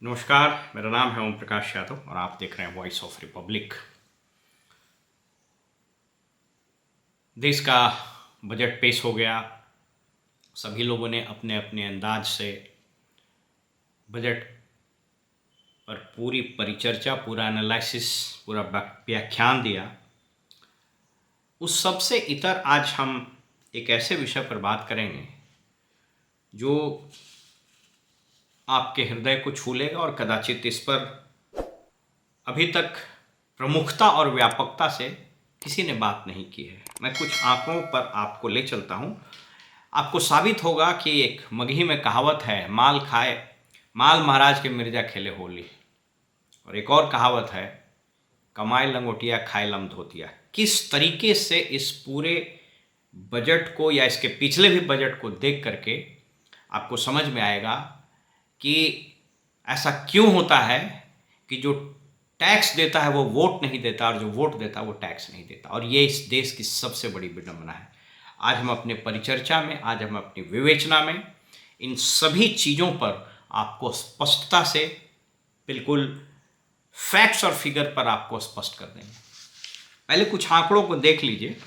नमस्कार, मेरा नाम है ओम प्रकाश यादव और आप देख रहे हैं वॉइस ऑफ रिपब्लिक। देश का बजट पेश हो गया। सभी लोगों ने अपने अपने अंदाज से बजट पर पूरी परिचर्चा, पूरा एनालिसिस, पूरा व्याख्यान दिया। उस सब से इतर आज हम एक ऐसे विषय पर बात करेंगे जो आपके हृदय को छू लेगा और कदाचित इस पर अभी तक प्रमुखता और व्यापकता से किसी ने बात नहीं की है। मैं कुछ आंकड़ों पर आपको ले चलता हूं। आपको साबित होगा कि एक मगही में कहावत है, माल महाराज के मिर्जा खेले होली। और एक और कहावत है, कमाए लंगोटिया खाए लम धोतिया। किस तरीके से इस पूरे बजट को या इसके पिछले भी बजट को देख करके आपको समझ में आएगा कि ऐसा क्यों होता है कि जो टैक्स देता है वो वोट नहीं देता और जो वोट देता है वो टैक्स नहीं देता। और ये इस देश की सबसे बड़ी विडंबना है। आज हम अपने परिचर्चा में, आज हम अपनी विवेचना में इन सभी चीज़ों पर आपको स्पष्टता से, बिल्कुल फैक्ट्स और फिगर पर आपको स्पष्ट कर देंगे। पहले कुछ आंकड़ों को देख लीजिए।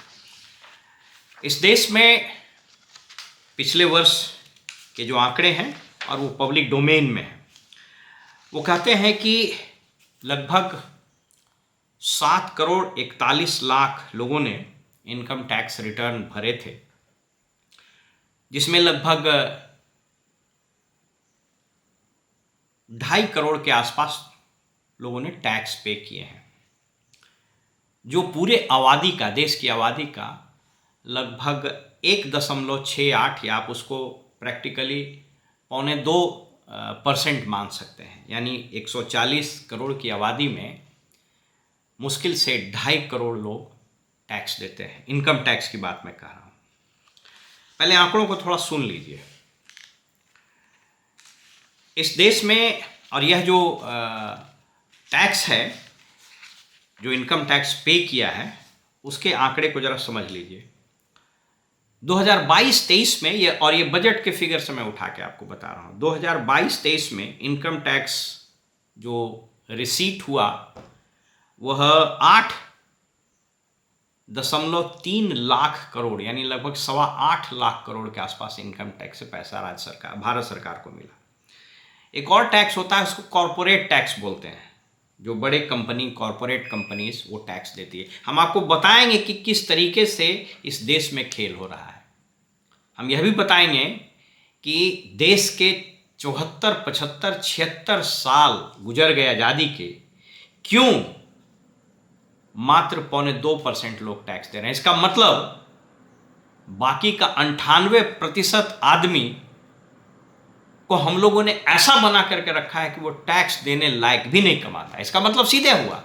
इस देश में पिछले वर्ष के जो आंकड़े हैं और वो पब्लिक डोमेन में है, वो कहते हैं कि लगभग 7,41,00,000 लोगों ने इनकम टैक्स रिटर्न भरे थे, जिसमें लगभग 2.5 करोड़ के आसपास लोगों ने टैक्स पे किए हैं, जो पूरे आबादी का, देश की आबादी का लगभग 1.68 या आप उसको प्रैक्टिकली 2.25% मान सकते हैं। यानी 140 करोड़ की आबादी में मुश्किल से 2.5 करोड़ लोग टैक्स देते हैं। इनकम टैक्स की बात मैं कह रहा हूं। पहले आंकड़ों को थोड़ा सुन लीजिए। इस देश में, और यह जो टैक्स है, जो इनकम टैक्स पे किया है, उसके आंकड़े को जरा समझ लीजिए। 2022-23 में ये बजट के फिगर से मैं उठा के आपको बता रहा हूँ। 2022-23 में इनकम टैक्स जो रिसीट हुआ वह 8.3 लाख करोड़, यानी लगभग 8.25 लाख करोड़ के आसपास इनकम टैक्स से पैसा भारत सरकार को मिला। एक और टैक्स होता है, उसको कॉरपोरेट टैक्स बोलते हैं। जो बड़े कंपनी, कॉरपोरेट कंपनीज वो टैक्स देती है। हम आपको बताएंगे कि किस तरीके से इस देश में खेल हो रहा है। हम यह भी बताएंगे कि देश के 74, 75, 76 साल गुजर गए आज़ादी के, क्यों मात्र 2.25% लोग टैक्स दे रहे हैं। इसका मतलब बाकी का 98% आदमी को हम लोगों ने ऐसा बना करके रखा है कि वो टैक्स देने लायक भी नहीं कमाता। इसका मतलब सीधे हुआ।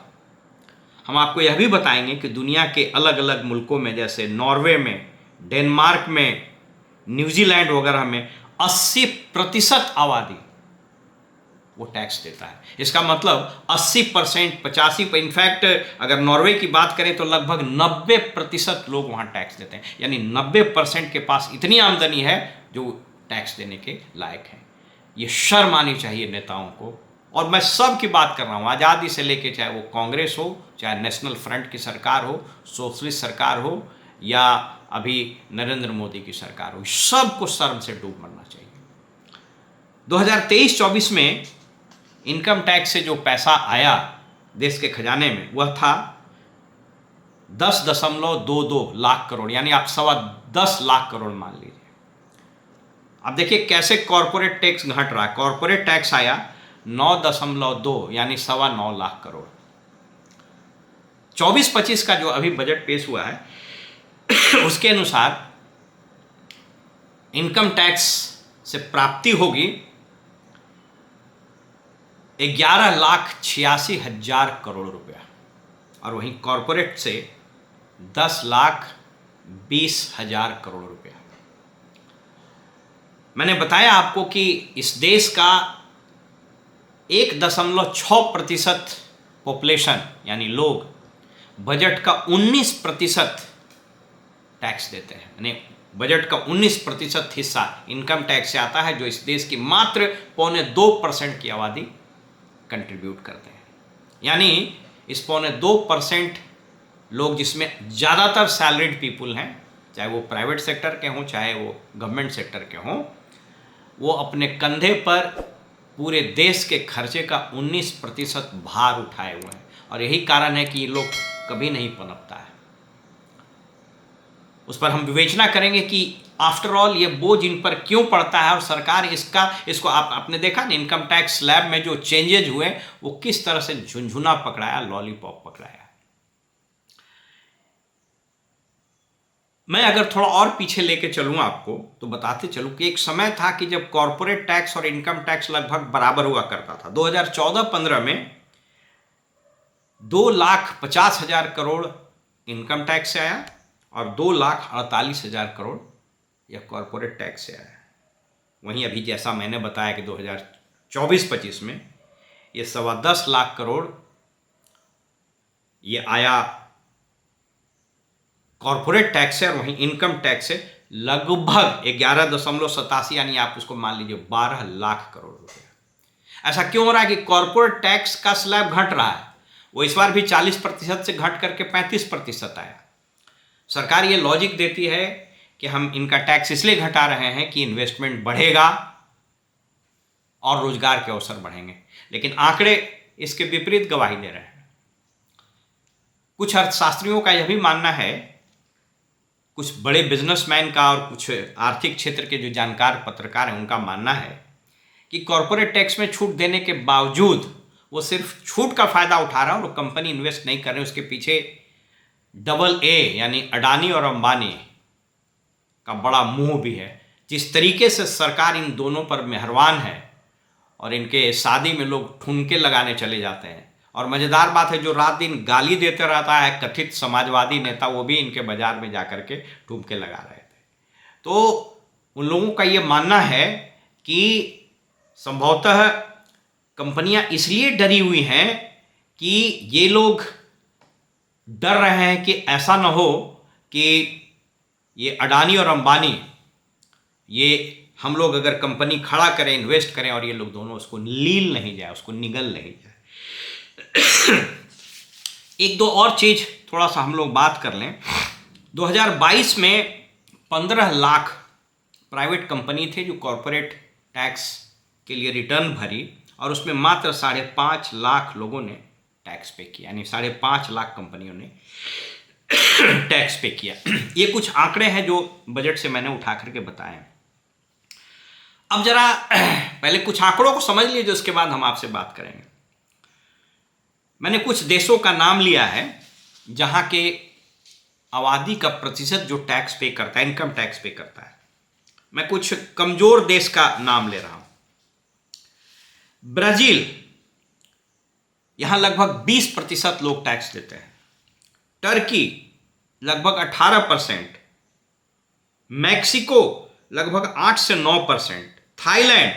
हम आपको यह भी बताएंगे कि दुनिया के अलग अलग मुल्कों में, जैसे नॉर्वे में, डेनमार्क में, न्यूजीलैंड वगैरह में 80% आबादी वो टैक्स देता है। इसका मतलब 80%, 85%, इनफैक्ट अगर नॉर्वे की बात करें तो लगभग 90% लोग वहाँ टैक्स देते हैं। यानी 90% के पास इतनी आमदनी है जो टैक्स देने के लायक है। ये शर्म आनी चाहिए नेताओं को। और मैं सब की बात कर रहा हूँ, आज़ादी से लेके, चाहे वो कांग्रेस हो, चाहे नेशनल फ्रंट की सरकार हो, सोशलिस्ट सरकार हो, या अभी नरेंद्र मोदी की सरकार हो, सबको शर्म से डूब मरना चाहिए। 2023-24 में इनकम टैक्स से जो पैसा आया देश के खजाने में वह था 10.22 लाख करोड़, यानी आप 10.25 लाख करोड़ मान लीजिए। अब देखिए कैसे कॉरपोरेट टैक्स घट रहा है। कॉरपोरेट टैक्स आया 9.2, यानी 9.25 लाख करोड़। 24-25 का जो अभी बजट पेश हुआ है उसके अनुसार इनकम टैक्स से प्राप्ति होगी 11,86,000 करोड़ रुपया, और वहीं कॉरपोरेट से 10,20,000 करोड़ रुपया। मैंने बताया आपको कि इस देश का 1.6% पॉपुलेशन, यानी लोग, बजट का 19% टैक्स देते हैं। यानी बजट का 19% हिस्सा इनकम टैक्स से आता है, जो इस देश की मात्र 2.25% की आबादी कंट्रीब्यूट करते हैं। यानी इस 2.25% लोग, जिसमें ज़्यादातर सैलरीड पीपुल हैं, चाहे वो प्राइवेट सेक्टर के हों चाहे वो गवर्नमेंट सेक्टर के हों, वो अपने कंधे पर पूरे देश के खर्चे का 19% भार उठाए हुए हैं। और यही कारण है कि ये लोग कभी नहीं पनपता है। उस पर हम विवेचना करेंगे कि आफ्टर ऑल ये बोझ इन पर क्यों पड़ता है, और सरकार इसको आपने देखा ना, इनकम टैक्स स्लैब में जो चेंजेज हुए वो किस तरह से झुनझुना पकड़ाया, लॉलीपॉप पकड़ाया। मैं अगर थोड़ा और पीछे लेके चलूँ आपको तो बताते चलूँ कि एक समय था कि जब कॉरपोरेट टैक्स और इनकम टैक्स लगभग बराबर हुआ करता था। 2014-15 में 2,50,000 करोड़ इनकम टैक्स से आया और 2,48,000 करोड़ यह कॉरपोरेट टैक्स से आया। वहीं अभी जैसा मैंने बताया कि 2024-25 में ये 10.25 लाख करोड़ ये आया कॉरपोरेट टैक्स है, और वहीं इनकम टैक्स से लगभग 11.87, यानी आप उसको मान लीजिए 12 लाख करोड़ रुपए। ऐसा क्यों हो रहा है कि कॉरपोरेट टैक्स का स्लैब घट रहा है? वो इस बार भी 40% से घट करके 35% आया। सरकार ये लॉजिक देती है कि हम इनका टैक्स इसलिए घटा रहे हैं कि इन्वेस्टमेंट बढ़ेगा और रोजगार के अवसर बढ़ेंगे, लेकिन आंकड़े इसके विपरीत गवाही दे रहे हैं। कुछ अर्थशास्त्रियों का यह भी मानना है, कुछ बड़े बिजनेसमैन का और कुछ आर्थिक क्षेत्र के जो जानकार पत्रकार हैं उनका मानना है कि कॉरपोरेट टैक्स में छूट देने के बावजूद वो सिर्फ छूट का फायदा उठा रहा है और वो कंपनी इन्वेस्ट नहीं कर रहे। उसके पीछे AA यानी अडानी और अंबानी का बड़ा मुंह भी है। जिस तरीके से सरकार इन दोनों पर मेहरबान है और इनके शादी में लोग ठुमके लगाने चले जाते हैं, और मज़ेदार बात है जो रात दिन गाली देते रहता है कथित समाजवादी नेता, वो भी इनके बाजार में जाकर के ठुमके लगा रहे थे। तो उन लोगों का ये मानना है कि संभवतः कंपनियां इसलिए डरी हुई हैं कि ये लोग डर रहे हैं कि ऐसा न हो कि ये अडानी और अंबानी, ये हम लोग अगर कंपनी खड़ा करें, इन्वेस्ट करें, और ये लोग दोनों उसको लील नहीं जाए, उसको निगल नहीं जाए। एक दो और चीज थोड़ा सा हम लोग बात कर लें। 2022 में 15 लाख प्राइवेट कंपनी थे जो कॉरपोरेट टैक्स के लिए रिटर्न भरी, और उसमें मात्र 5.5 लाख लोगों ने टैक्स पे किया, यानी 5.5 लाख कंपनियों ने टैक्स पे किया। ये कुछ आंकड़े हैं जो बजट से मैंने उठा करके बताए। अब जरा पहले कुछ आंकड़ों को समझ लीजिए, उसके बाद हम आपसे बात करेंगे। मैंने कुछ देशों का नाम लिया है जहां के आबादी का प्रतिशत जो टैक्स पे करता है, इनकम टैक्स पे करता है। मैं कुछ कमजोर देश का नाम ले रहा हूं। ब्राजील, यहां लगभग 20% लोग टैक्स देते हैं। टर्की लगभग 18%, मैक्सिको लगभग 8 से 9%, थाईलैंड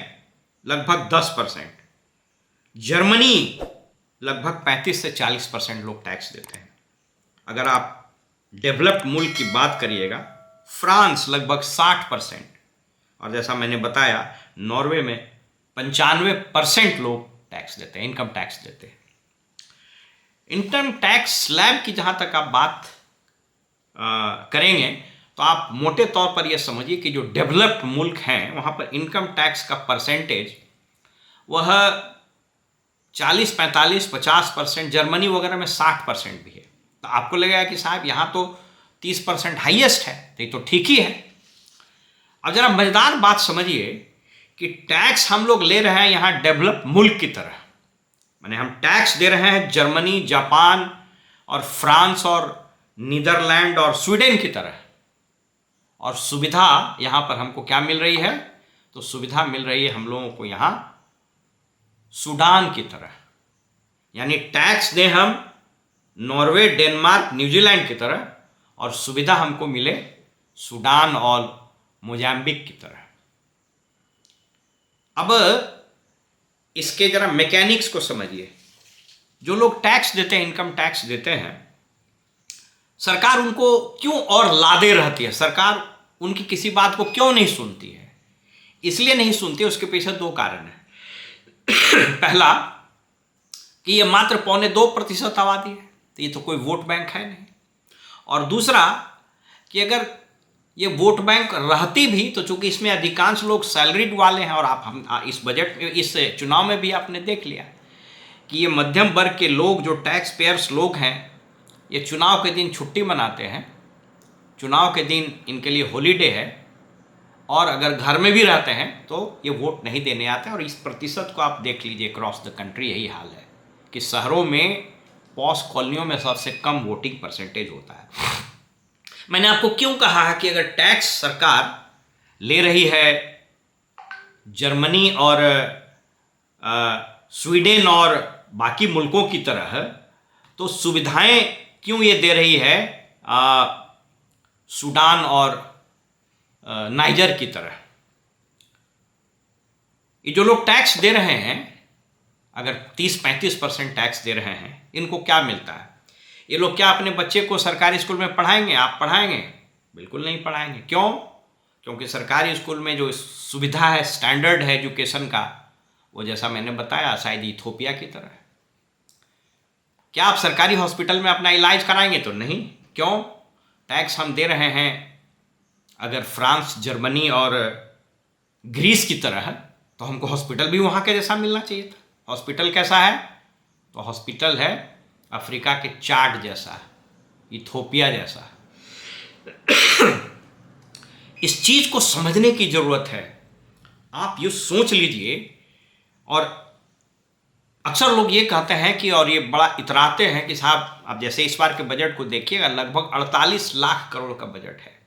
लगभग 10%, जर्मनी लगभग 35 से 40% लोग टैक्स देते हैं। अगर आप डेवलप्ड मुल्क की बात करिएगा, फ्रांस लगभग 60%, और जैसा मैंने बताया नॉर्वे में 95% लोग टैक्स देते हैं, इनकम टैक्स देते हैं। इनकम टैक्स स्लैब की जहाँ तक आप बात करेंगे तो आप मोटे तौर पर यह समझिए कि जो डेवलप्ड मुल्क हैं वहाँ पर इनकम टैक्स का परसेंटेज वह 40, 45, 50%, जर्मनी वगैरह में 60% भी है। तो आपको लगेगा कि साहब यहाँ तो 30% हाईएस्ट है, तो ये तो ठीक ही है। अब जरा मजेदार बात समझिए कि टैक्स हम लोग ले रहे हैं यहाँ डेवलप्ड मुल्क की तरह, माने हम टैक्स दे रहे हैं जर्मनी, जापान और फ्रांस और नीदरलैंड और स्वीडन की तरह, और सुविधा यहाँ पर हमको क्या मिल रही है? तो सुविधा मिल रही है हम लोगों को यहाँ सूडान की तरह, यानी टैक्स दें हम नॉर्वे, डेनमार्क, न्यूजीलैंड की तरह, और सुविधा हमको मिले सूडान और मोजाम्बिक की तरह। अब इसके जरा मैकेनिक्स को समझिए। जो लोग टैक्स देते हैं, इनकम टैक्स देते हैं, सरकार उनको क्यों और लादे रहती है? सरकार उनकी किसी बात को क्यों नहीं सुनती है? इसलिए नहीं सुनती, उसके पीछे दो कारण हैं। पहला, कि ये मात्र 1.25% आबादी है, तो ये तो कोई वोट बैंक है नहीं। और दूसरा कि अगर ये वोट बैंक रहती भी तो चूंकि इसमें अधिकांश लोग सैलरीड वाले हैं, और हम इस बजट में, इस चुनाव में भी आपने देख लिया कि ये मध्यम वर्ग के लोग जो टैक्स पेयर्स लोग हैं, ये चुनाव के दिन छुट्टी मनाते हैं, चुनाव के दिन इनके लिए हॉलीडे है, और अगर घर में भी रहते हैं तो ये वोट नहीं देने आते हैं। और इस प्रतिशत को आप देख लीजिए, क्रॉस द कंट्री यही हाल है कि शहरों में, पॉश कॉलोनियों में सबसे कम वोटिंग परसेंटेज होता है। मैंने आपको क्यों कहा है कि अगर टैक्स सरकार ले रही है जर्मनी और स्वीडन और बाकी मुल्कों की तरह, तो सुविधाएं क्यों ये दे रही है सूडान और नाइजर की तरह। ये जो लोग टैक्स दे रहे हैं, अगर 30-35% टैक्स दे रहे हैं, इनको क्या मिलता है? ये लोग क्या अपने बच्चे को सरकारी स्कूल में पढ़ाएंगे? आप पढ़ाएंगे? बिल्कुल नहीं पढ़ाएंगे। क्यों? क्योंकि सरकारी स्कूल में जो सुविधा है, स्टैंडर्ड है एजुकेशन का, वो जैसा मैंने बताया शायद इथोपिया की तरह है। क्या आप सरकारी हॉस्पिटल में अपना इलाज कराएंगे? तो नहीं। क्यों? टैक्स हम दे रहे हैं अगर फ्रांस, जर्मनी और ग्रीस की तरह, तो हमको हॉस्पिटल भी वहाँ के जैसा मिलना चाहिए था। हॉस्पिटल कैसा है? तो हॉस्पिटल है अफ्रीका के चाड जैसा, इथोपिया जैसा। इस चीज को समझने की जरूरत है। आप ये सोच लीजिए। और अक्सर लोग ये कहते हैं कि, और ये बड़ा इतराते हैं कि साहब आप जैसे इस बार के बजट को देखिएगा, लगभग 48 लाख करोड़ का बजट है,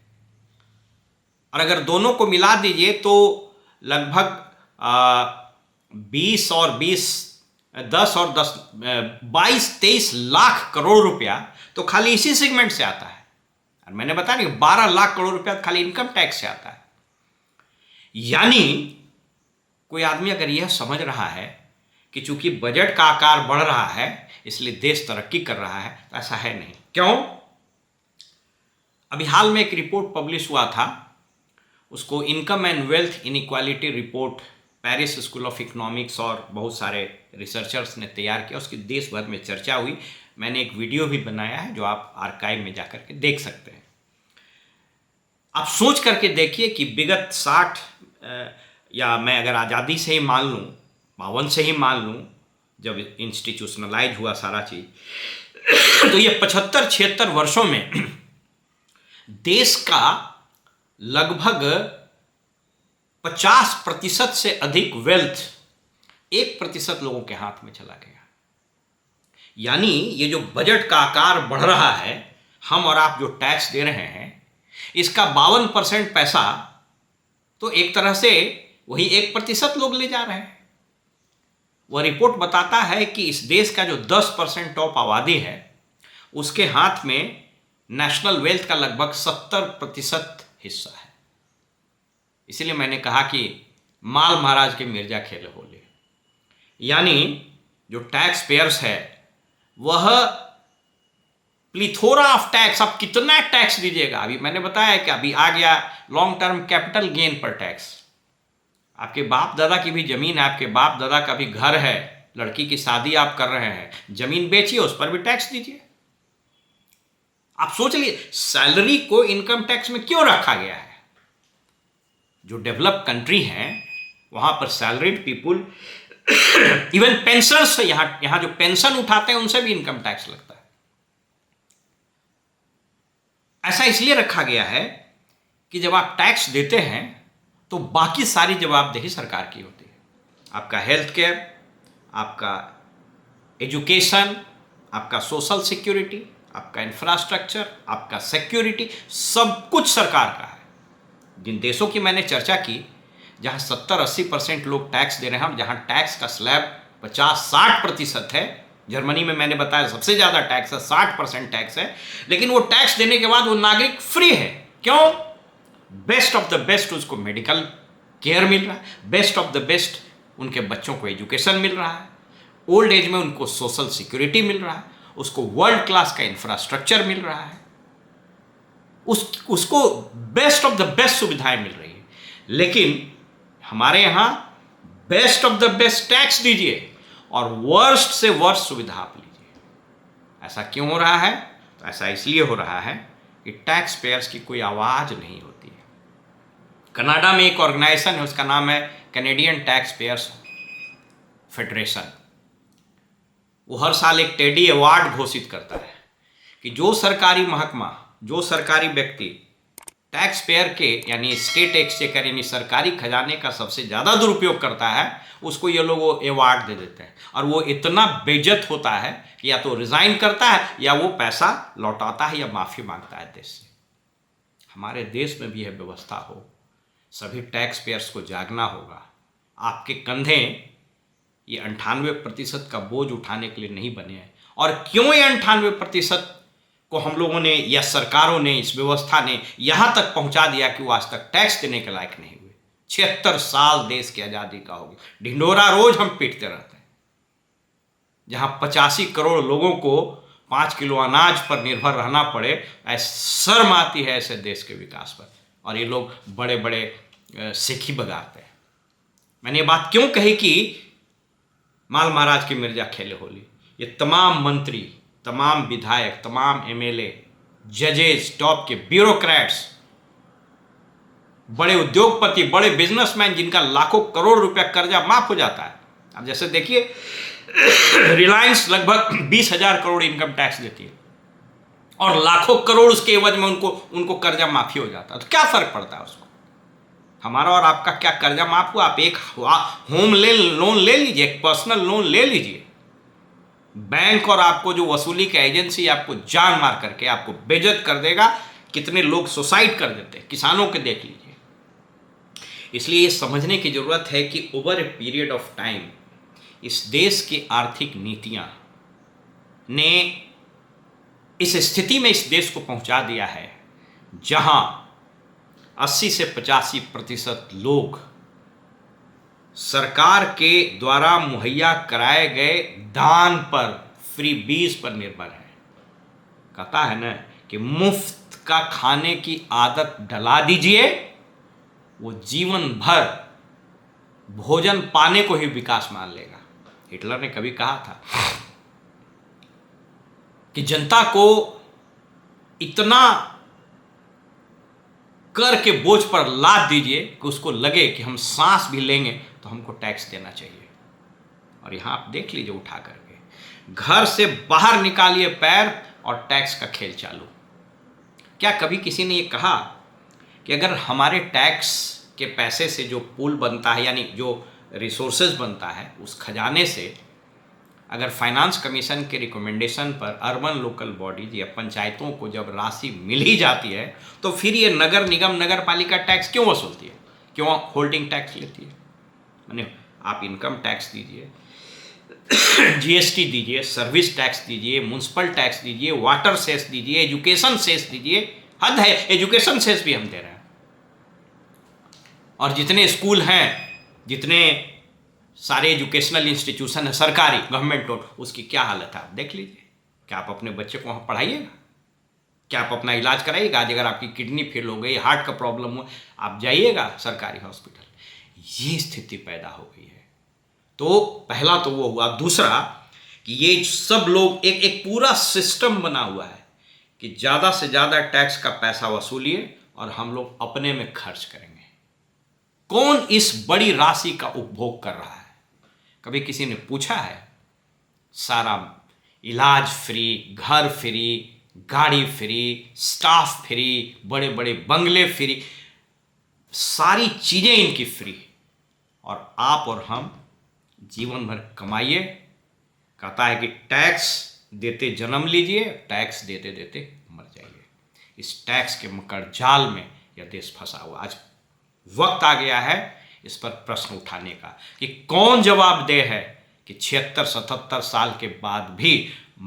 और अगर दोनों को मिला दीजिए तो लगभग 10 और 22-23 लाख करोड़ रुपया तो खाली इसी सेगमेंट से आता है। और मैंने बताया नहीं, 12 लाख करोड़ रुपया खाली इनकम टैक्स से आता है। यानी कोई आदमी अगर यह समझ रहा है कि चूंकि बजट का आकार बढ़ रहा है इसलिए देश तरक्की कर रहा है, तो ऐसा है नहीं। क्यों? अभी हाल में एक रिपोर्ट पब्लिश हुआ था, उसको income and wealth inequality report Paris school of economics और बहुत सारे रिसर्चर्स ने तैयार किया। उसकी देश भर में चर्चा हुई। मैंने एक वीडियो भी बनाया है जो आप आर्काइव में जाकर के देख सकते हैं। आप सोच करके देखिए कि विगत 60 या मैं अगर आज़ादी से ही मान लूँ, 52 से ही मान लूँ, जब इंस्टीट्यूशनलाइज हुआ सारा चीज़, तो ये 75-76 वर्षों में देश का लगभग 50% से अधिक वेल्थ 1% लोगों के हाथ में चला गया। यानी ये जो बजट का आकार बढ़ रहा है, हम और आप जो टैक्स दे रहे हैं, इसका 52% पैसा तो एक तरह से वही 1% लोग ले जा रहे हैं। वह रिपोर्ट बताता है कि इस देश का जो 10% टॉप आबादी है, उसके हाथ में नेशनल वेल्थ का लगभग 70% हिस्सा है। इसलिए मैंने कहा कि माल महाराज के मिर्जा खेल होले। यानी जो टैक्स पेयर्स है वह प्लीथोरा ऑफ टैक्स, आप कितना टैक्स दीजिएगा। अभी मैंने बताया कि अभी आ गया लॉन्ग टर्म कैपिटल गेन पर टैक्स। आपके बाप दादा की भी जमीन है, आपके बाप दादा का भी घर है, लड़की की शादी आप कर रहे हैं, जमीन बेचिए, उस पर भी टैक्स दीजिए। आप सोच लिए सैलरी को इनकम टैक्स में क्यों रखा गया है। जो डेवलप कंट्री हैं वहां पर सैलरीड पीपुल, इवन पेंशनर्स, यहां जो पेंशन उठाते हैं उनसे भी इनकम टैक्स लगता है। ऐसा इसलिए रखा गया है कि जब आप टैक्स देते हैं तो बाकी सारी जवाबदेही सरकार की होती है। आपका हेल्थ केयर, आपका एजुकेशन, आपका सोशल सिक्योरिटी, आपका इंफ्रास्ट्रक्चर, आपका सिक्योरिटी, सब कुछ सरकार का है। जिन देशों की मैंने चर्चा की जहां 70-80% लोग टैक्स दे रहे हैं और जहां टैक्स का स्लैब 50-60% है, जर्मनी में मैंने बताया सबसे ज़्यादा टैक्स है, 60% टैक्स है, लेकिन वो टैक्स देने के बाद वो नागरिक फ्री है। क्यों? बेस्ट ऑफ द बेस्ट उसको मेडिकल केयर मिल रहा है, बेस्ट ऑफ द बेस्ट उनके बच्चों को एजुकेशन मिल रहा है, ओल्ड एज में उनको सोशल सिक्योरिटी मिल रहा है, उसको वर्ल्ड क्लास का इंफ्रास्ट्रक्चर मिल रहा है, उसको बेस्ट ऑफ द बेस्ट सुविधाएं मिल रही है। लेकिन हमारे यहाँ best of the best tax दीजिए और वर्स्ट से वर्स्ट सुविधा आप लीजिए। ऐसा क्यों हो रहा है? तो ऐसा इसलिए हो रहा है कि टैक्स पेयर्स की कोई आवाज़ नहीं होती है। कनाडा में एक ऑर्गेनाइजेशन है, उसका नाम है कैनेडियन टैक्स पेयर्स फेडरेशन। वो हर साल एक टेडी अवार्ड घोषित करता है कि जो सरकारी महकमा, जो सरकारी व्यक्ति टैक्स पेयर के यानी स्टेट एक्सचेकर यानी सरकारी खजाने का सबसे ज़्यादा दुरुपयोग करता है, उसको ये लोग वो अवार्ड दे देते हैं। और वो इतना बेइज्जत होता है कि या तो रिज़ाइन करता है या वो पैसा लौटाता है या माफ़ी मांगता है देश से। हमारे देश में भी यह व्यवस्था हो, सभी टैक्स पेयर्स को जागना होगा। आपके कंधे ये 98% का बोझ उठाने के लिए नहीं बने हैं। और क्यों ये 98% को हम लोगों ने या सरकारों ने, इस व्यवस्था ने यहाँ तक पहुँचा दिया कि वो आज तक टैक्स देने के लायक नहीं हुए। 76 साल देश की आज़ादी का हो गया, ढिंढोरा रोज हम पीटते रहते हैं। जहाँ 85 करोड़ लोगों को 5 किलो अनाज पर निर्भर रहना पड़े, शर्म आती है ऐसे देश के विकास पर। और ये लोग बड़े बड़े सिक्की बगाते हैं। मैंने ये बात क्यों कही कि माल महाराज की मिर्जा खेले होली। ये तमाम मंत्री, तमाम विधायक, तमाम एमएलए, जजेस, टॉप के ब्यूरोक्रेट्स, बड़े उद्योगपति, बड़े बिजनेसमैन जिनका लाखों करोड़ रुपया कर्जा माफ हो जाता है। अब जैसे देखिए रिलायंस लगभग 20,000 करोड़ इनकम टैक्स देती है और लाखों करोड़ उसके एवज में उनको कर्जा माफी हो जाता है। तो क्या फर्क पड़ता है उसको? हमारा और आपका क्या कर्जा माफ हुआ? आप एक होम लोन ले लीजिए, एक पर्सनल लोन ले लीजिए, बैंक और आपको जो वसूली का एजेंसी आपको जान मार करके आपको बेइज्जत कर देगा। कितने लोग सुसाइड कर देते हैं, किसानों के देख लीजिए। इसलिए ये समझने की जरूरत है कि over a period of time इस देश की आर्थिक नीतियां ने इस स्थिति में इस देश को पहुंचा दिया है जहां 80 से 85% लोग सरकार के द्वारा मुहैया कराए गए दान पर, फ्री बीज पर निर्भर है। कहता है ना कि मुफ्त का खाने की आदत डला दीजिए, वो जीवन भर भोजन पाने को ही विकास मान लेगा। हिटलर ने कभी कहा था कि जनता को इतना कर के बोझ पर लाद दीजिए कि उसको लगे कि हम सांस भी लेंगे तो हमको टैक्स देना चाहिए। और यहां आप देख लीजिए, उठा करके घर से बाहर निकालिए पैर और टैक्स का खेल चालू। क्या कभी किसी ने ये कहा कि अगर हमारे टैक्स के पैसे से जो पूल बनता है यानी जो रिसोर्सेज बनता है, उस खजाने से अगर फाइनेंस कमीशन के रिकमेंडेशन पर अर्बन लोकल बॉडीज या पंचायतों को जब राशि मिल ही जाती है तो फिर ये नगर निगम, नगर पालिका टैक्स क्यों वसूलती है, क्यों होल्डिंग टैक्स लेती है? माने आप इनकम टैक्स दीजिए, जीएसटी दीजिए, सर्विस टैक्स दीजिए, म्युनिसिपल टैक्स दीजिए, वाटर सेस दीजिए, एजुकेशन सेस दीजिए। हद है, एजुकेशन सेस भी हम दे रहे हैं। और जितने स्कूल हैं, जितने सारे एजुकेशनल इंस्टीट्यूशन है सरकारी, गवर्नमेंट ओन, उसकी क्या हालत है आप देख लीजिए। क्या आप अपने बच्चे को वहाँ पढ़ाइएगा? क्या आप अपना इलाज कराइएगा? आज अगर आपकी किडनी फेल हो गई, हार्ट का प्रॉब्लम हो, आप जाइएगा सरकारी हॉस्पिटल। ये स्थिति पैदा हो गई है। तो पहला तो वो हुआ। दूसरा कि ये सब लोग एक पूरा सिस्टम बना हुआ है कि ज़्यादा से ज़्यादा टैक्स का पैसा वसूलिए और हम लोग अपने में खर्च करेंगे। कौन इस बड़ी राशि का उपभोग कर रहा है? कभी किसी ने पूछा है? सारा इलाज फ्री, घर फ्री, गाड़ी फ्री, स्टाफ फ्री, बड़े बड़े बंगले फ्री, सारी चीज़ें इनकी फ्री, और आप और हम जीवन भर कमाइए। कहता है कि टैक्स देते जन्म लीजिए, टैक्स देते देते मर जाइए। इस टैक्स के मकर जाल में यह देश फंसा हुआ। आज वक्त आ गया है इस पर प्रश्न उठाने का कि कौन जवाबदेह है कि 76-77 साल के बाद भी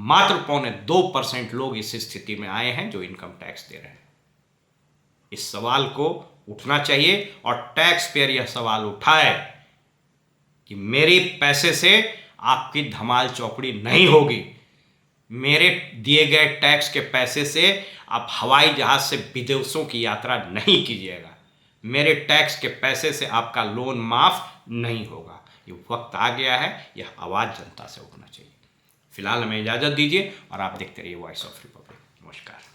मात्र 0.2% लोग इस स्थिति में आए हैं जो इनकम टैक्स दे रहे हैं। इस सवाल को उठना चाहिए और टैक्स पेयर यह सवाल उठाए कि मेरे पैसे से आपकी धमाल चौकड़ी नहीं होगी, मेरे दिए गए टैक्स के पैसे से आप हवाई जहाज से विदेशों की यात्रा नहीं कीजिएगा। मेरे टैक्स के पैसे से आपका लोन माफ़ नहीं होगा। ये वक्त आ गया है, यह आवाज़ जनता से उठना चाहिए। फिलहाल हमें इजाज़त दीजिए और आप देखते रहिए वॉइस ऑफ रिपब्लिक। नमस्कार।